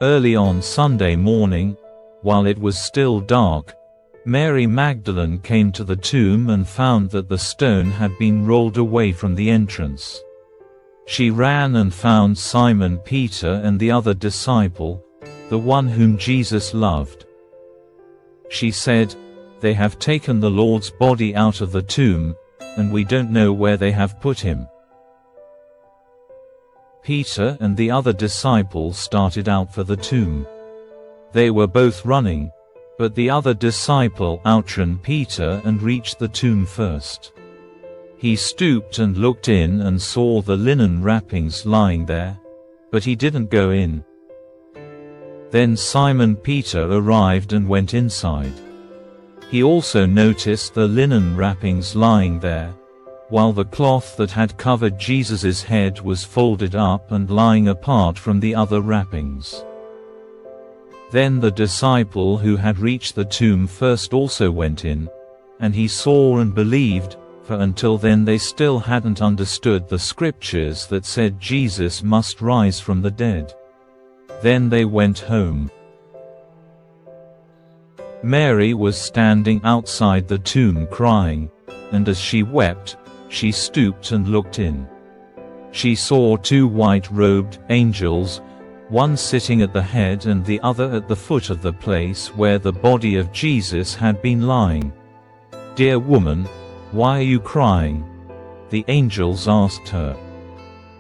Early on Sunday morning, while it was still dark, Mary Magdalene came to the tomb and found that the stone had been rolled away from the entrance. She ran and found Simon Peter and the other disciple, the one whom Jesus loved. She said, "They have taken the Lord's body out of the tomb, and we don't know where they have put him." Peter and the other disciple started out for the tomb. They were both running, but the other disciple outran Peter and reached the tomb first. He stooped and looked in and saw the linen wrappings lying there, but he didn't go in. Then Simon Peter arrived and went inside. He also noticed the linen wrappings lying there, while the cloth that had covered Jesus' head was folded up and lying apart from the other wrappings. Then the disciple who had reached the tomb first also went in, and he saw and believed, for until then they still hadn't understood the scriptures that said Jesus must rise from the dead. Then they went home. Mary was standing outside the tomb crying, and as she wept, she stooped and looked in. She saw two white-robed angels, one sitting at the head and the other at the foot of the place where the body of Jesus had been lying. "Dear woman, why are you crying?" the angels asked her.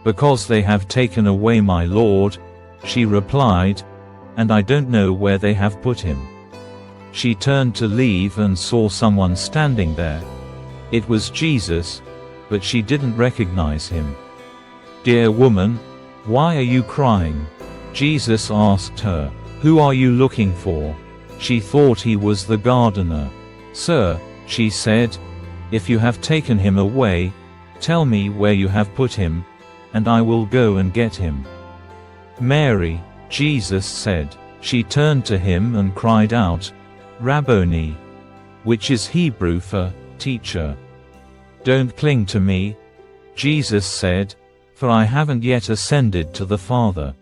"Because they have taken away my Lord," she replied, "and I don't know where they have put him." She turned to leave and saw someone standing there. It was Jesus, but she didn't recognize him. "Dear woman, why are you crying?" Jesus asked her. "Who are you looking for?" She thought he was the gardener. "Sir," she said, "if you have taken him away, tell me where you have put him, and I will go and get him." "Mary," Jesus said. She turned to him and cried out, "Rabboni," which is Hebrew for teacher. "Don't cling to me," Jesus said, "for I haven't yet ascended to the Father.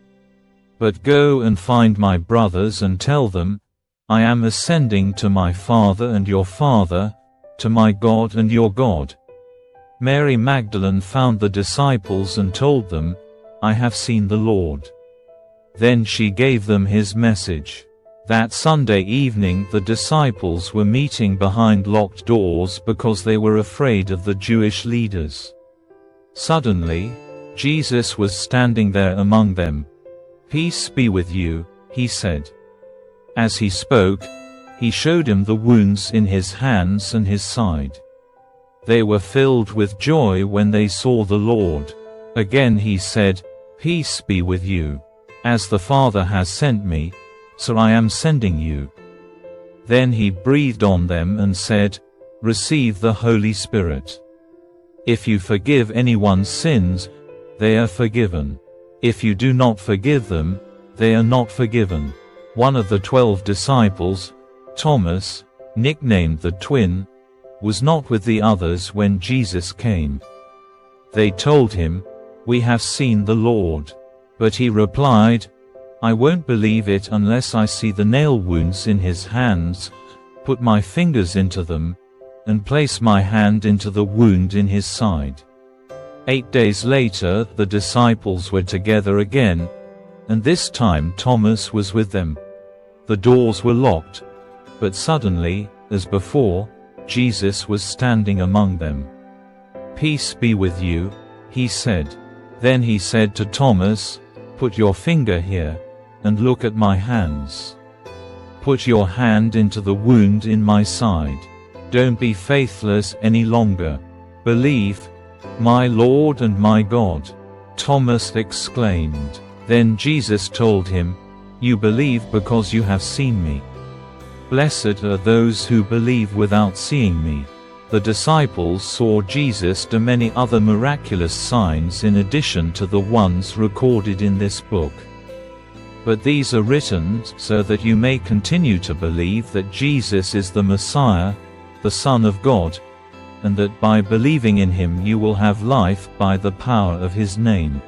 But go and find my brothers and tell them, I am ascending to my Father and your Father, to my God and your God." Mary Magdalene found the disciples and told them, "I have seen the Lord." Then she gave them his message. That Sunday evening the disciples were meeting behind locked doors because they were afraid of the Jewish leaders. Suddenly, Jesus was standing there among them. "Peace be with you," he said. As he spoke, he showed him the wounds in his hands and his side. They were filled with joy when they saw the Lord. Again he said, "Peace be with you. As the Father has sent me, so I am sending you." Then he breathed on them and said, "Receive the Holy Spirit. If you forgive anyone's sins, they are forgiven. If you do not forgive them, they are not forgiven." One of the 12 disciples, Thomas, nicknamed the Twin, was not with the others when Jesus came. They told him, "We have seen the Lord." But he replied, "I won't believe it unless I see the nail wounds in his hands, put my fingers into them, and place my hand into the wound in his side." 8 days later the disciples were together again, and this time Thomas was with them. The doors were locked, but suddenly, as before, Jesus was standing among them. "Peace be with you," he said. Then he said to Thomas, "Put your finger here, and look at my hands. Put your hand into the wound in my side. Don't be faithless any longer. Believe, my Lord and my God." Thomas exclaimed. Then Jesus told him, "You believe because you have seen me. Blessed are those who believe without seeing me." The disciples saw Jesus do many other miraculous signs in addition to the ones recorded in this book. But these are written so that you may continue to believe that Jesus is the Messiah, the Son of God, and that by believing in him you will have life by the power of his name.